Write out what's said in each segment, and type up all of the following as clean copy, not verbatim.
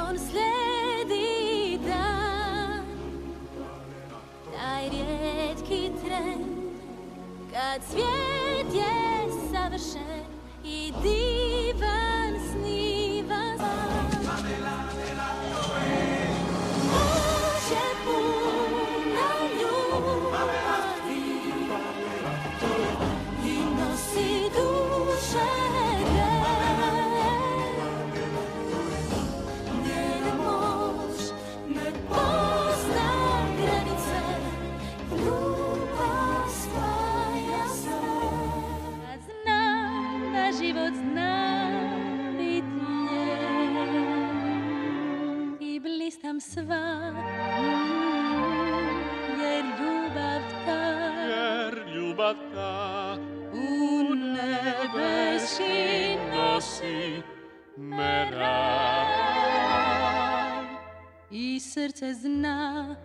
on slijedi dan, taj rijetki tren, kad svijet je savršen i divan snivan san. Može puna ljubavi i nosi duše gre. Njena moć ne pozna granice, ljubav spaja sve. Kad znam da život zna bit lijep i blistam sva, jer ljubav ta u nebeski nosi me raj. I srce zna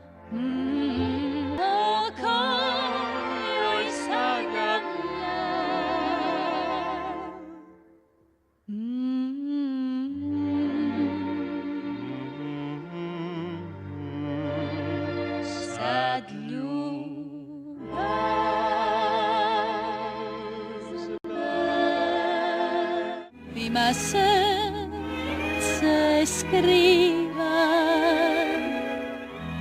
o kojoj sanjam ja. Sad ljubav ima srce skriva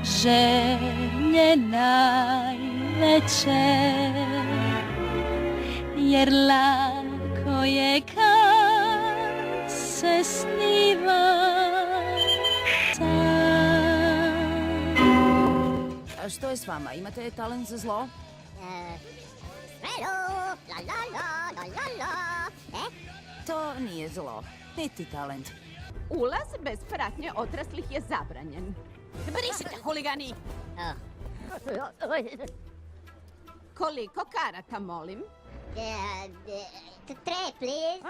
želje najveće, jer lako je kad se sniva sam. A što je s vama? Imate talent za zlo? To nije zlo, niti talent. Ulaz bez pratnje odraslih je zabranjen. Brišite, huligani! Koliko karata, molim? 3, please.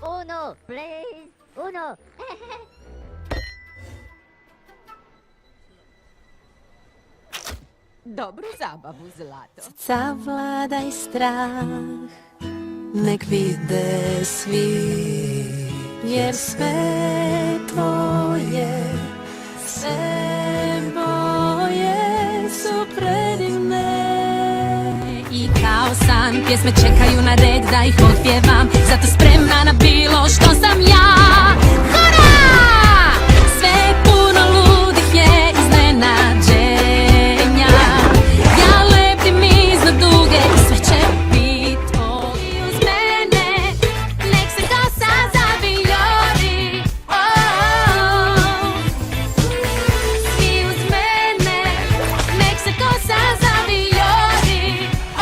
Uno, please. Uno. Dobru zabavu, zlato. Savladaj strah, nek vide svi, jer sve tvoje, sve moje su predivne. I kao san, pjesme čekaju na red da ih otpjevam, zato spremna na bilo što sam ja. Hurra! Sve puno ludih je iznenađenja, ja lepim iznad duge i sve će bit tvoj. Uz mene, nek se kosa zavijori, oh, svi uz mene, nek se kosa zavijori, oh.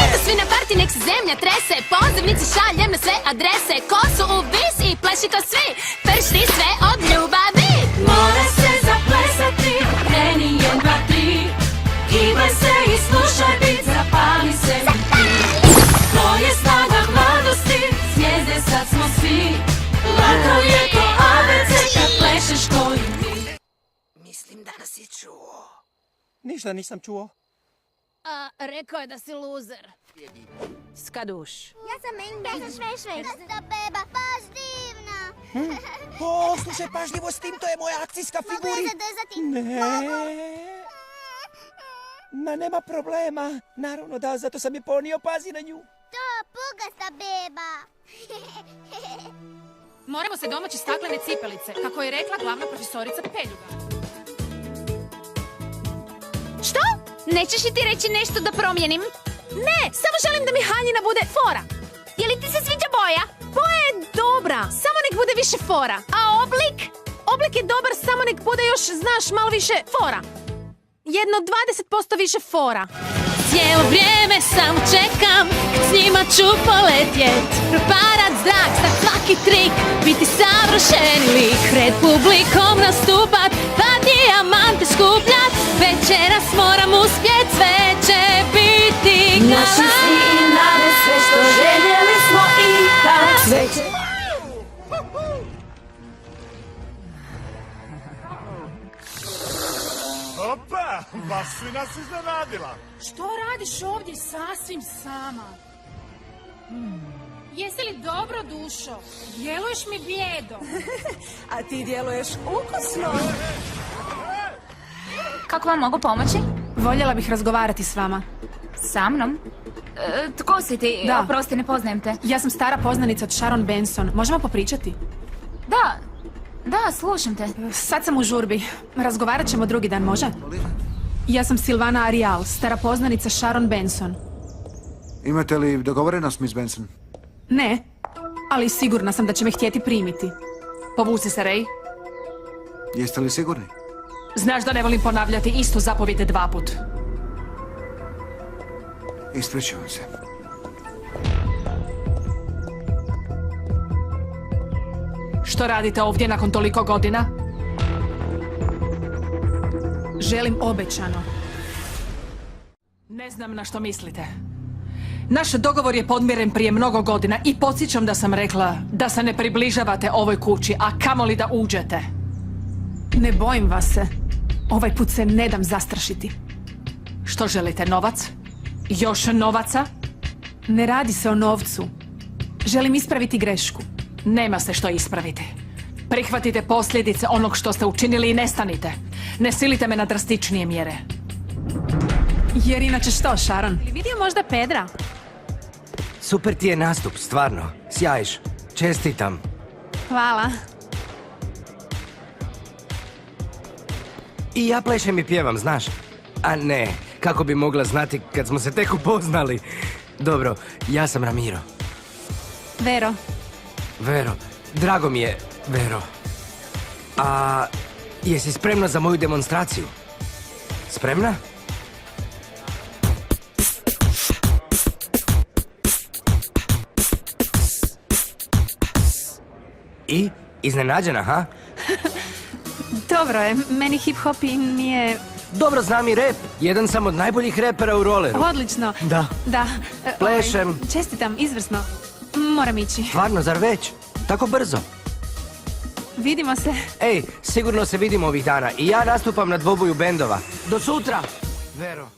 Idu svi na parti, nek se zemlja trese, pozivnici šaljem na sve adrese, kosu u vis i pleši ko svi, pršti sve od ljubavi. Mora se zaplesati, kreni 1, 2, 3, kivaj se i slušaj bit, zapali se mi ti. To je snaga mladosti, zvijezde sad smo svi, lako je ko ABC kad plešeš ko i mi. Mislim da nas je čuo. Ništa nisam čuo. Rekao je da si luzer. Skaduš. Ja sam Enga. Ja sam Švešveš. Ja sam ta beba, baš divna. O, slušaj, pažljivo s tim, to je moja akcijska figuri. Mogu je zadržati? Ne. Ma nema problema. Naravno da, zato sam je ponio, pazi na nju. To, pugasta beba. Moramo se domoći staklene cipelice, kako je rekla glavna profesorica Peljuga. Što? Nećeš li ti reći nešto da promijenim? Ne, samo želim da mi haljina bude fora. Je li ti se sviđa boja? Boja je dobra, samo nek bude više fora. A oblik? Oblik je dobar, samo nek bude još, znaš, malo više fora. Jedno 20% više fora. Cijelo vrijeme samo čekam, s njima ću poletjet, proparat zrak, stak svaki trik, biti savršeni lik, pred publikom nastupat, pa dijamante skupljat, večeras moram uspjet, sve će biti naši sni, nade, sve što željeli smo ikad, sve će... Opa, baš si nas iznenadila. Što radiš ovdje sasvim sama? Jesi li dobro, dušo? Djeluješ mi blijedo. A ti djeluješ ukusno. Kako vam mogu pomoći? Voljela bih razgovarati s vama. Sa mnom? Tko si ti? Da. Oprosti, ne poznajem te. Ja sam stara poznanica od Sharon Benson. Možemo popričati? Da, slušam te. Sad sam u žurbi. Razgovarat ćemo drugi dan, može? Ja sam Silvana Arial, stara poznanica Sharon Benson. Imate li dogovorenost, Miss Benson? Ne, ali sigurna sam da će me htjeti primiti. Povuci se, Ray. Jeste li sigurni? Znaš da ne volim ponavljati istu zapovjed 2 put. Ispričavam se. Što radite ovdje nakon toliko godina? Želim obećano. Ne znam na što mislite. Naš dogovor je podmiren prije mnogo godina i podsjećam da sam rekla da se ne približavate ovoj kući, a kamoli da uđete. Ne bojim vas se. Ovaj put se ne dam zastrašiti. Što želite, novac? Još novaca? Ne radi se o novcu. Želim ispraviti grešku. Nema se što ispraviti. Prihvatite posljedice onog što ste učinili i nestanite. Ne silite me na drastičnije mjere. Jer inače što, Sharon? Ili vidio možda Pedra? Super ti je nastup, stvarno. Sjajiš. Čestitam. Hvala. I ja plešem i pjevam, znaš? A ne, kako bi mogla znati kad smo se tek upoznali. Dobro, ja sam Ramiro. Vero. Vero, drago mi je, Vero. A jesi spremna za moju demonstraciju? Spremna? I? Iznenađena, ha? Dobro je, meni hip-hop i nije... Dobro znam i rap. Jedan sam od najboljih repera u rolleru. Odlično. Da. Da. Plešem. Čestitam, izvrsno. Moram ići. Stvarno, zar već? Tako brzo. Vidimo se. Ej, sigurno se vidimo ovih dana. I ja nastupam na dvoboju bendova. Do sutra! Vero.